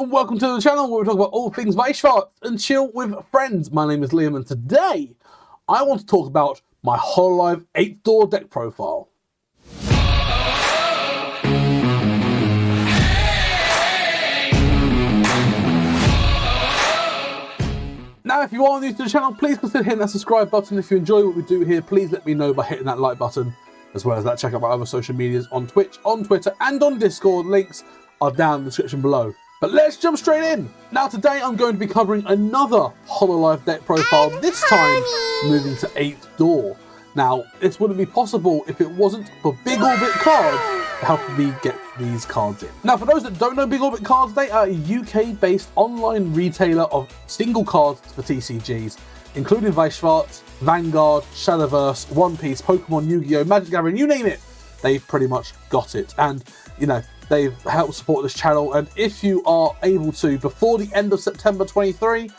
and welcome to the channel where we talk about all things Weiss, Schwarz and chill with friends. My name is Liam and today I want to talk about my Hololive 8th door deck profile. Now if you are new to the channel, please consider hitting that subscribe button. If you enjoy what we do here, please let me know by hitting that like button. As well as that, check out my other social medias on Twitch, on Twitter and on Discord. Links are down in the description below. But let's jump straight in. Now today I'm going to be covering another Hololive deck profile, this time moving to 8th door. Now this wouldn't be possible if it wasn't for Big Orbit Cards helping me get these cards in. Now for those that don't know Big Orbit Cards, they are a UK based online retailer of single cards for TCGs, including Weiss, Schwarz, Vanguard, Shadowverse, One Piece, Pokemon, Yu-Gi-Oh, Magic Gathering, you name it, they've pretty much got it. And you know, they've helped support this channel, and if you are able to, before the end of September 23,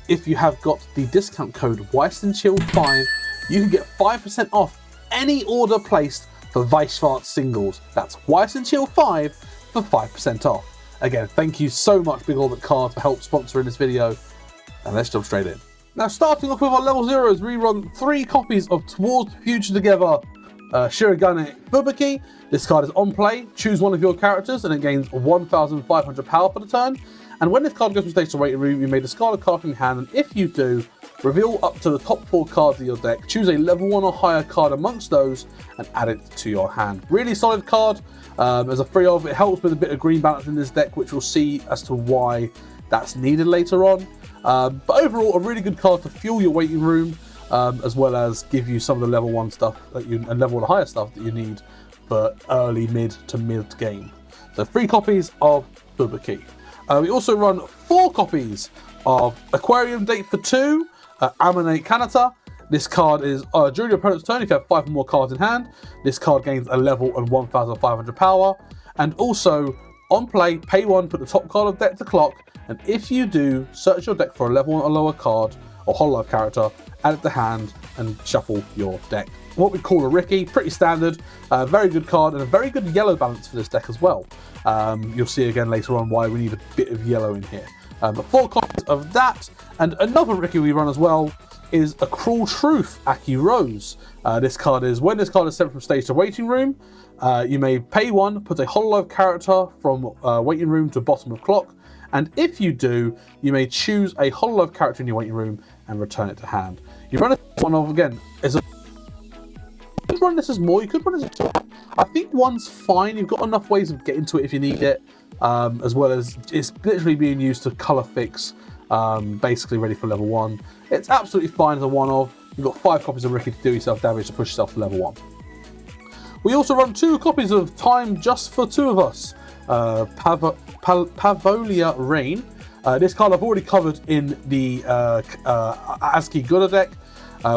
if you have got the discount code WeissandChill5, you can get 5% off any order placed for Weiss Schwarz singles. That's WeissandChill5 for 5% off. Again, thank you so much Big Orbit Cards for help sponsoring this video, and let's jump straight in. Now starting off with our level 0s, we run 3 copies of Towards the Future Together Shirogane Fubuki. This card is on play. Choose one of your characters and it gains 1,500 power for the turn. And when this card goes from stage to waiting room, you may discard a card from your hand, and if you do, reveal up to the top 4 cards of your deck. Choose a level 1 or higher card amongst those and add it to your hand. Really solid card. As a free of, it helps with a bit of green balance in this deck, which we'll see as to why that's needed later on. But overall, a really good card to fuel your waiting room, as well as give you some of the level 1 stuff that and level 1 higher stuff that you need for early mid to mid game. So 3 copies of Fubuki. We also run 4 copies of Aquarium Date for 2, Amane Kanata. This card is during your opponent's turn, if you have 5 or more cards in hand, this card gains a level and 1,500 power. And also on play, pay 1, put the top card of deck to clock, and if you do, search your deck for a level 1 or lower card or Hololive character, add it to hand and shuffle your deck. What we call a Ricky, pretty standard, very good card and a very good yellow balance for this deck as well. You'll see again later on why we need a bit of yellow in here. But 4 copies of that, and another Ricky we run as well is A Cruel Truth, Aki Rose. This card is, when this card is sent from stage to waiting room, you may pay 1, put a Hololive character from waiting room to bottom of clock, and if you do, you may choose a Hololive character in your waiting room and return it to hand. You run one of, again, you could run this as more, you could run this as 2. I think 1's fine, you've got enough ways of getting to it if you need it, as well as it's literally being used to colour fix, basically ready for level 1. It's absolutely fine as a 1 of. You've got 5 copies of Ricky to do yourself damage to push yourself to level 1. We also run 2 copies of Time Just for 2 of Us, Pavolia Rain. This card I've already covered in the ASCII Gura deck,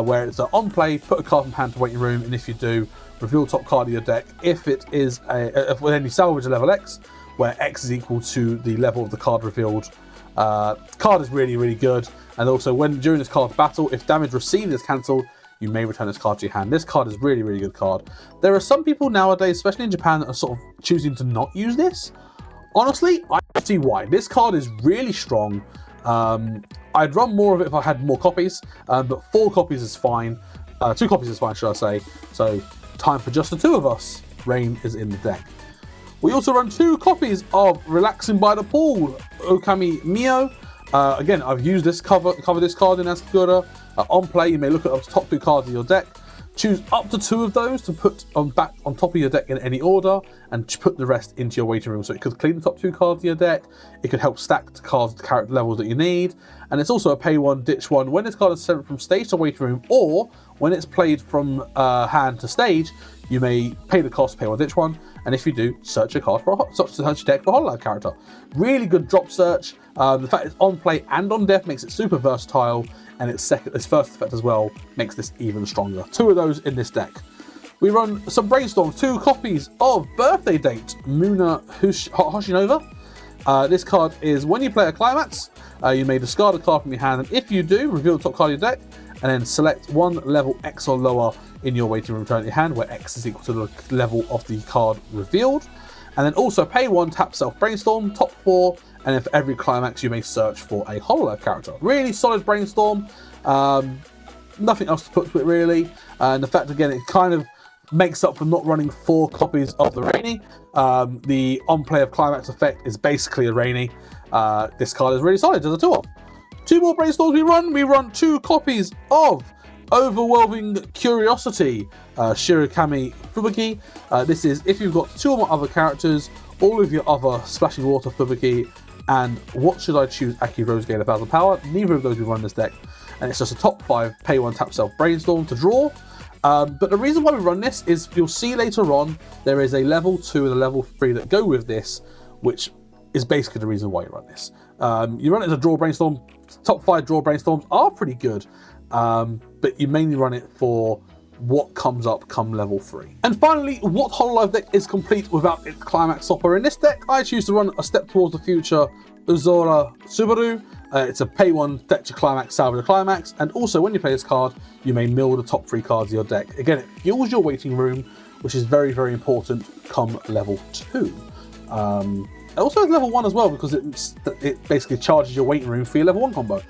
where it's on play, put a card from hand to waiting room, and if you do, reveal top card of your deck. If it is then you salvage a level X, where X is equal to the level of the card revealed. Card is really, really good. And also, during this card's battle, if damage received is cancelled, you may return this card to your hand. This card is really, really good card. There are some people nowadays, especially in Japan, that are sort of choosing to not use this. Honestly, I see why. This card is really strong. I'd run more of it if I had more copies, but 4 copies is fine. 2 copies is fine, should I say. So, time for just the 2 of us. Rain is in the deck. We also run 2 copies of Relaxing by the Pool, Okami Mio. Again, I've used this cover this card in ASCII Gura. On play, you may look at the top 2 cards of your deck. Choose up to 2 of those to put back on top of your deck in any order, and put the rest into your waiting room. So it could clean the top 2 cards of your deck. It could help stack the cards to character levels that you need. And it's also a pay 1, ditch 1. When this card is sent from stage to waiting room, or when it's played from hand to stage, you may pay the cost, pay 1, ditch 1. And if you do, search your deck for a Hololive character. Really good drop search. The fact it's on play and on death makes it super versatile, and its first effect as well makes this even stronger. 2 of those in this deck. We run some brainstorms, 2 copies of Birthday Date, Muna Hoshinova. This card is when you play a climax, you may discard a card from your hand, and if you do, reveal the top card of your deck, and then select 1 level X or lower in your waiting room, return to your hand, where X is equal to the level of the card revealed. And then also pay 1, tap self brainstorm, top 4, and then for every climax you may search for a Hololive character. Really solid brainstorm. Nothing else to put to it really, and the fact again it kind of makes up for not running 4 copies of the Rainy. The on-play of Climax effect is basically a Rainy. This card is really solid, does a 2-off. 2 more brainstorms we run 2 copies of Overwhelming Curiosity, Shirokami Fubuki. This is if you've got 2 or more other characters, all of your other Splashing Water Fubuki, and What Should I Choose Aki Rose gain 1000 power. Neither of those we run this deck, and it's just a top 5 pay 1 tap self brainstorm to draw. But the reason why we run this is you'll see later on there is a level 2 and a level 3 that go with this, which is basically the reason why you run this. You run it as a draw brainstorm. Top 5 draw brainstorms are pretty good, but you mainly run it for what comes up come level 3. And finally, what Hololive deck is complete without its Climax Hopper? In this deck, I choose to run A Step Towards the Future Uzora Subaru. It's a pay 1, fetch a climax, salvage a climax, and also when you play this card, you may mill the top 3 cards of your deck. Again, it fuels your waiting room, which is very, very important come level 2. It also has level 1 as well, because it basically charges your waiting room for your level 1 combo.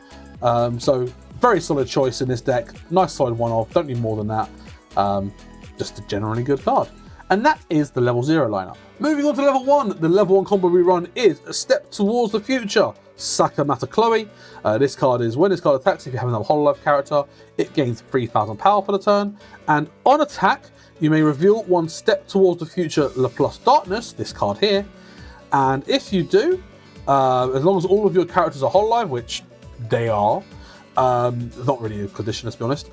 So, very solid choice in this deck. Nice solid 1-off, don't need more than that. Just a generally good card. And that is the level 0 lineup. Moving on to level 1, the level 1 combo we run is A Step Towards the Future, Sakamata Chloe. This card is when this card attacks, if you have another Hololive character, it gains 3000 power for the turn. And on attack, you may reveal 1 Step Towards the Future Laplace Darkness, this card here. And if you do, as long as all of your characters are Hololive, which they are, not really a condition, let's be honest.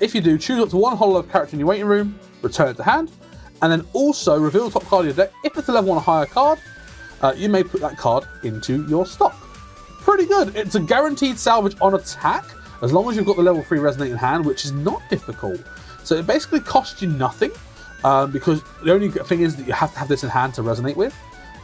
If you do, choose up to 1 Hololive character in your waiting room, return it to hand, and then also reveal the top card of your deck. If it's a level 1 or higher card, you may put that card into your stock. Pretty good. It's a guaranteed salvage on attack, as long as you've got the level 3 Resonate in hand, which is not difficult. So it basically costs you nothing, because the only thing is that you have to have this in hand to resonate with.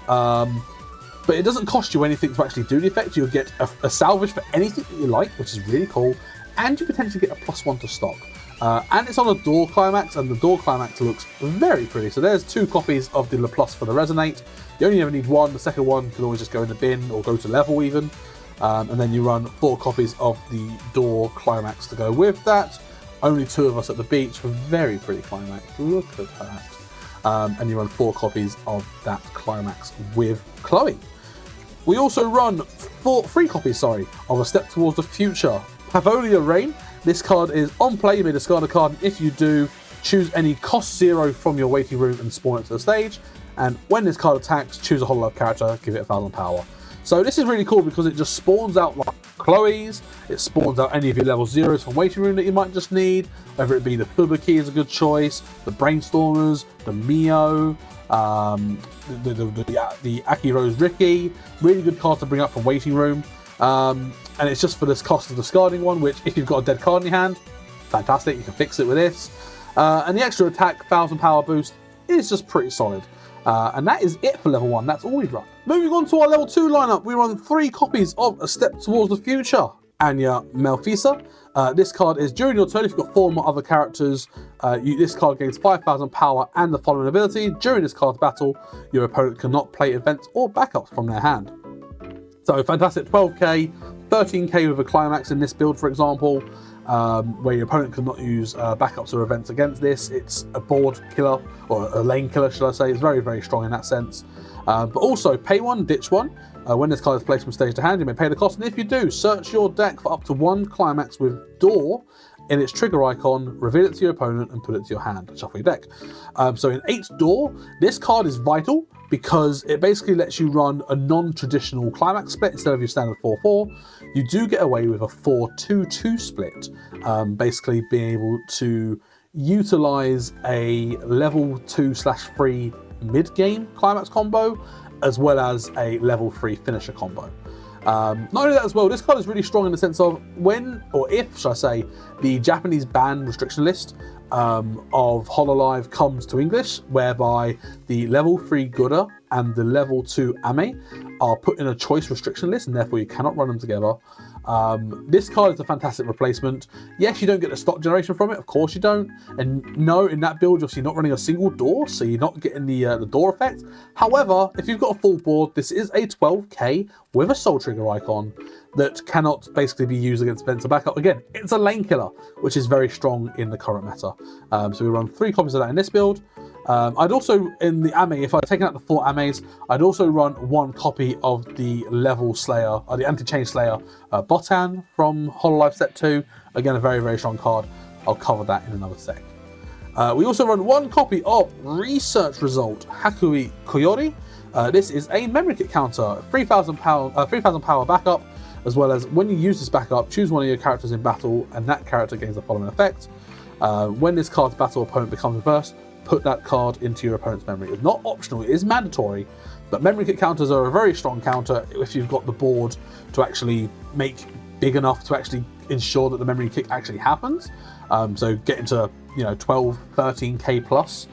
But it doesn't cost you anything to actually do the effect. You'll get a salvage for anything that you like, which is really cool, and you potentially get a +1 to stock. And it's on a door climax, and the door climax looks very pretty. So there's 2 copies of the Laplace for the Resonate. You only ever need 1. The second one can always just go in the bin or go to level even. And then you run 4 copies of the door climax to go with that. Only 2 of us at the beach. Very pretty climax. Look at that. And you run 4 copies of that climax with Chloe. We also run 3 copies, of A Step Towards the Future, Pavolia Rain. This card is on play, you may discard a card, and if you do, choose any cost 0 from your waiting room and spawn it to the stage. And when this card attacks, choose a Hololive character, give it 1000 power. So this is really cool because it just spawns out like Chloe's, it spawns out any of your level 0s from waiting room that you might just need, whether it be the Fubuki is a good choice, the Brainstormers, the Mio, the Aki Rose Ricky, really good card to bring up from waiting room. And it's just for this cost of discarding one, which if you've got a dead card in your hand, fantastic, you can fix it with this. And the extra attack 1000 power boost is just pretty solid. And that is it for level 1, that's all we've run. Moving on to our level 2 lineup, we run 3 copies of A Step Towards the Future, Anya Melfisa. This card is during your turn, if you've got 4 more other characters, this card gains 5000 power and the following ability. During this card's battle, your opponent cannot play events or backups from their hand. So fantastic, 12k, 13k with a climax in this build, for example, where your opponent cannot use backups or events against this. It's a board killer, or a lane killer, should I say. It's very, very strong in that sense. But also, pay 1, ditch 1. When this card is placed from stage to hand, you may pay the cost. And if you do, search your deck for up to 1 climax with Door in its trigger icon, reveal it to your opponent, and put it to your hand. Shuffle your deck. So in 8 Door, this card is vital because it basically lets you run a non-traditional climax split instead of your standard 4-4. You do get away with a 4-2-2 split, basically being able to utilize a level 2/3 mid-game climax combo, as well as a level 3 finisher combo. Not only that as well, this card is really strong in the sense of when, or if, should I say, the Japanese ban restriction list of Hololive comes to English, whereby the level 3 Gura and the level 2 Ame are put in a choice restriction list, and therefore you cannot run them together. This card is a fantastic replacement. Yes, you don't get the stock generation from it, of course you don't. And no, in that build, you're not running a single door, so you're not getting the door effect. However, if you've got a full board, this is a 12k with a Soul Trigger icon that cannot basically be used against Spencer backup. Again, it's a lane killer, which is very strong in the current meta. So we run 3 copies of that in this build. I'd also, in the Ame, if I'd taken out the 4 Ames, I'd also run 1 copy of the Level Slayer, or the Anti-Chain Slayer Botan from Hololive Set 2. Again, a very, very strong card. I'll cover that in another sec. We also run 1 copy of Research Result Hakui Koyori. This is a memory kit counter, 3,000 power backup, as well as when you use this backup, choose one of your characters in battle, and that character gains the following effect. When this card's battle opponent becomes reversed, put that card into your opponent's memory. It's not optional, it is mandatory, but memory kit counters are a very strong counter if you've got the board to actually make big enough to actually ensure that the memory kick actually happens. So get into 12, 13k plus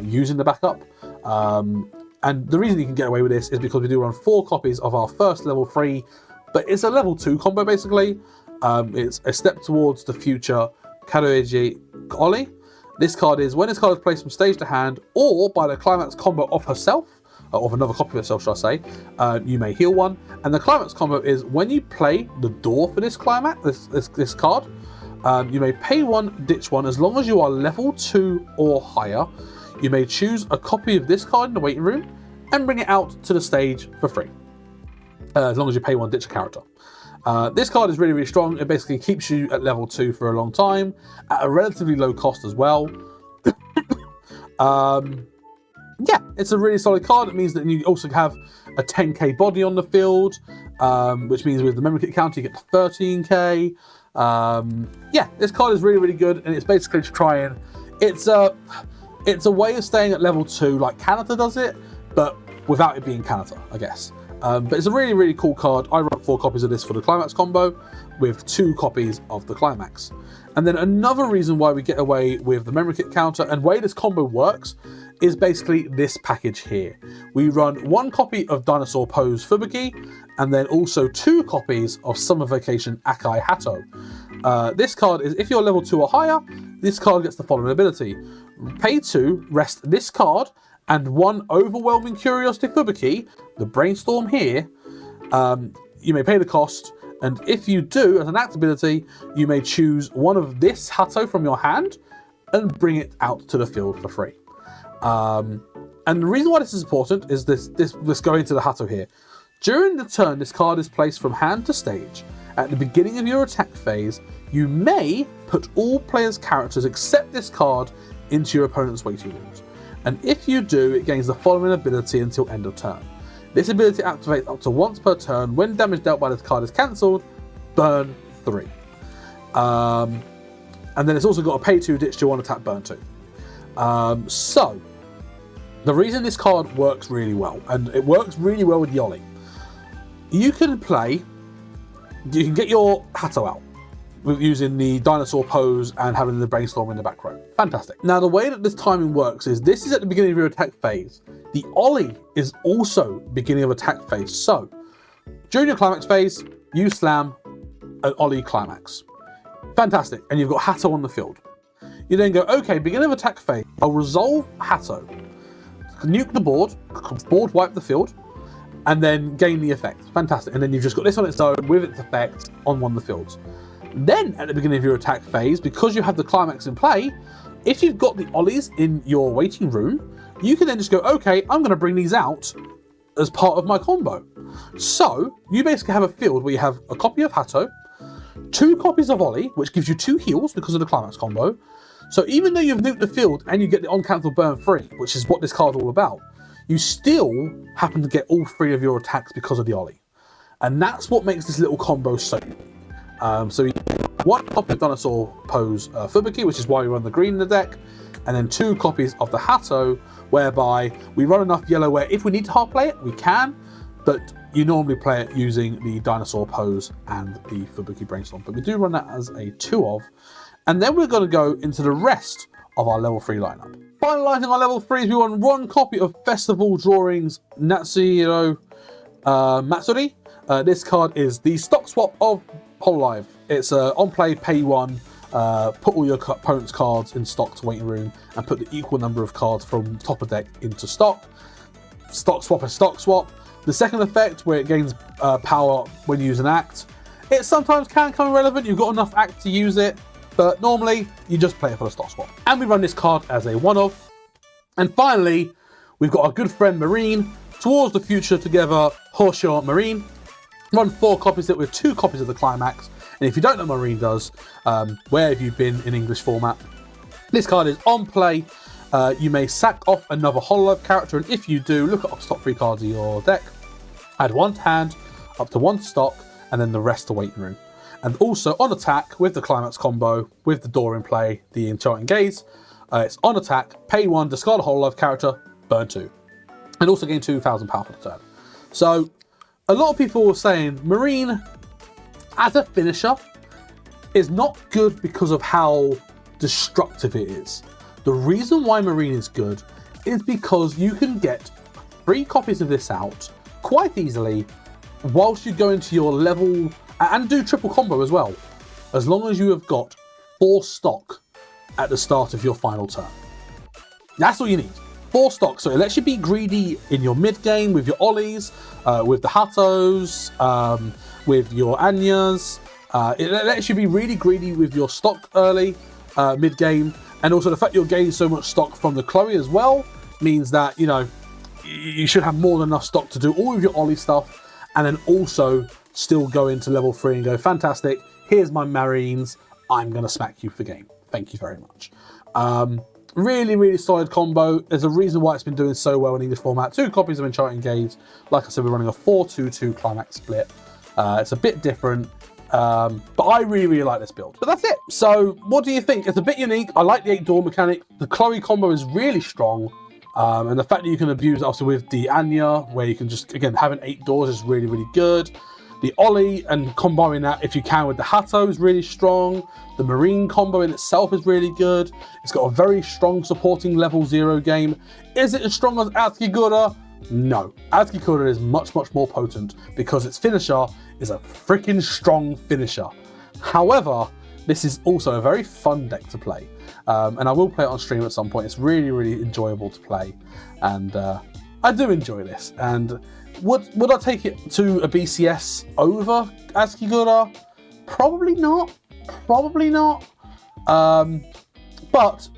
using the backup. And the reason you can get away with this is because we do run 4 copies of our first level 3, but it's a level 2 combo basically. It's a step towards the future Karueji Ollie. This card is, when this card is placed from stage to hand, or by the climax combo of herself, or of another copy of herself, shall I say, you may heal 1. And the climax combo is, when you play the door for this climax, this card, you may pay 1, ditch 1, as long as you are level 2 or higher. You may choose a copy of this card in the waiting room, and bring it out to the stage for free. As long as you pay 1, ditch a character. This card is really, really strong. It basically keeps you at level 2 for a long time, at a relatively low cost as well. Yeah, it's a really solid card. It means that you also have a 10k body on the field, which means with the memory kit counter you get to 13k. Yeah, this card is really, really good, and it's basically to try and... It's a way of staying at level 2 like Kanata does it, but without it being Kanata, I guess. But it's a really, really cool card. I run 4 copies of this for the Climax combo, with 2 copies of the Climax. And then another reason why we get away with the memory kit counter and way this combo works is basically this package here. We run 1 copy of Dinosaur Pose Fubuki, and then also 2 copies of Summer Vacation Akai Hato. This card is, if you're level 2 or higher, this card gets the following ability. Pay 2, rest this card, and 1 Overwhelming Curiosity Fubuki, the Brainstorm here. You may pay the cost, and if you do, as an act ability, you may choose 1 of this Hato from your hand and bring it out to the field for free. And the reason why this is important is let's go into the Hato here. During the turn this card is placed from hand to stage, at the beginning of your attack phase, you may put all players' characters except this card into your opponent's waiting rooms. And if you do, it gains the following ability until end of turn. This ability activates up to once per turn. When damage dealt by this card is cancelled, burn 3. And then it's also got a pay 2, ditch 2 on attack, burn 2. So, the reason this card works really well, and it works really well with Ollie, you can get your Hato out with using the Dinosaur Pose and having the Brainstorm in the back row. Fantastic. Now, the way that this timing works is this is at the beginning of your attack phase. The Ollie is also beginning of attack phase. So, during your climax phase, you slam an Ollie climax. Fantastic. And you've got Hato on the field. You then go, okay, beginning of attack phase, I'll resolve Hato, nuke the board wipe the field, and then gain the effect. Fantastic. And then you've just got this on its own with its effect on one of the fields. Then, at the beginning of your attack phase, because you have the climax in play, if you've got the Ollies in your waiting room, you can then just go, okay, I'm going to bring these out as part of my combo. So, you basically have a field where you have a copy of Hato, 2 copies of Ollie, which gives you 2 heals because of the climax combo. So even though you've nuked the field and you get the on-cancel burn 3, which is what this card's all about, you still happen to get all 3 of your attacks because of the Ollie. And that's what makes this little combo so good. So you get 1 copy of Dinosaur Pose Fubuki, which is why we run the green in the deck, and then 2 copies of the Hato, whereby we run enough yellow where if we need to hard play it, we can, but you normally play it using the Dinosaur Pose and the Fubuki Brainstorm. But we do run that as a 2 of, and then we're going to go into the rest of our level 3 lineup. Finalising our level 3s, we won 1 copy of Festival Drawings Natsuhiro Matsuri. This card is the stock swap of Hololive. It's on play, pay 1, put all your opponent's cards in stock to waiting room, and put the equal number of cards from top of deck into stock. Stock swap is stock swap. The second effect, where it gains power when you use an act, it sometimes can come irrelevant. You've got enough act to use it, but normally you just play it for the stock swap. And we run this card as a one-off. And finally, we've got our good friend Marine, Towards the Future Together, Horseshoe Marine. Run 4 copies of it with 2 copies of the Climax. And if you don't know what Marine does, where have you been in English format? This card is on play. You may sack off another Hololive character, and if you do, look at the top 3 cards of your deck, add 1 to hand, up to 1 to stock, and then the rest to waiting room. And also on attack with the Climax combo, with the door in play, the Enchanting Gaze, it's on attack, pay 1, discard a Hololive character, burn 2. And also gain 2,000 power for the turn. So a lot of people were saying Marine as a finisher is not good because of how destructive it is. The reason why Marine is good is because you can get 3 copies of this out quite easily whilst you go into your level, and do triple combo as well, as long as you have got 4 stock at the start of your final turn. That's all you need. 4 stock, so it lets you be greedy in your mid game with your Ollies, with the Hattos, with your Anyas. It lets you be really greedy with your stock early, mid game, and also the fact you're gaining so much stock from the Chloe as well means that, you know, you should have more than enough stock to do all of your Ollie stuff, and then also still go into level 3 and go, fantastic, here's my Marines, I'm going to smack you for the game. Thank you very much. Really, really solid combo. There's a reason why it's been doing so well in English format. 2 copies of Enchanting Gaze. Like I said, we're running a 4-2-2 Climax split. It's a bit different, but I really, really like this build. But that's it. So what do you think? It's a bit unique. I like the 8 door mechanic. The Chloe combo is really strong. And the fact that you can abuse it also with the Anya, where you can just, again, having 8 doors is really, really good. The Ollie and comboing that, if you can, with the Hatto is really strong. The Marine combo in itself is really good. It's got a very strong supporting level 0 game. Is it as strong as Atsukigura? No. Atsukigura is much, much more potent because its finisher is a freaking strong finisher. However, this is also a very fun deck to play. And I will play it on stream at some point. It's really, really enjoyable to play. And I do enjoy this. And would I take it to a BCS over Atsukigura? Probably not. Probably not. But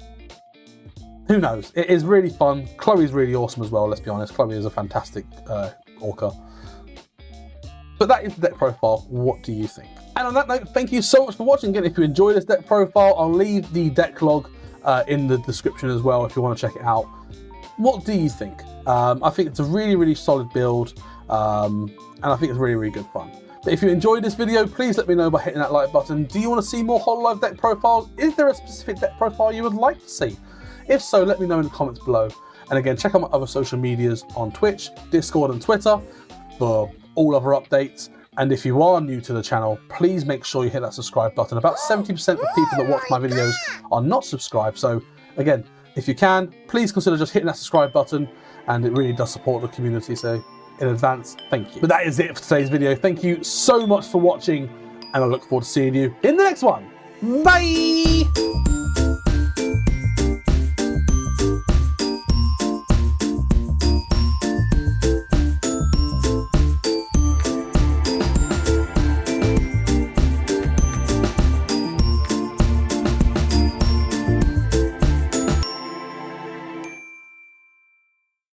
who knows? It is really fun. Chloe's really awesome as well, let's be honest. Chloe is a fantastic orca. But that is the deck profile. What do you think? And on that note, thank you so much for watching. Again, if you enjoyed this deck profile, I'll leave the deck log in the description as well if you want to check it out. What do you think? I think it's a really, really solid build, and I think it's really, really good fun. But if you enjoyed this video, please let me know by hitting that like button. Do you want to see more Hololive deck profiles? Is there a specific deck profile you would like to see? If so, let me know in the comments below. And again, check out my other social medias on Twitch, Discord and Twitter for all other updates. And if you are new to the channel, please make sure you hit that subscribe button. About 70% of people that watch my videos are not subscribed. So again, if you can, please consider just hitting that subscribe button, and it really does support the community. So in advance, thank you. But that is it for today's video. Thank you so much for watching, and I look forward to seeing you in the next one. Bye!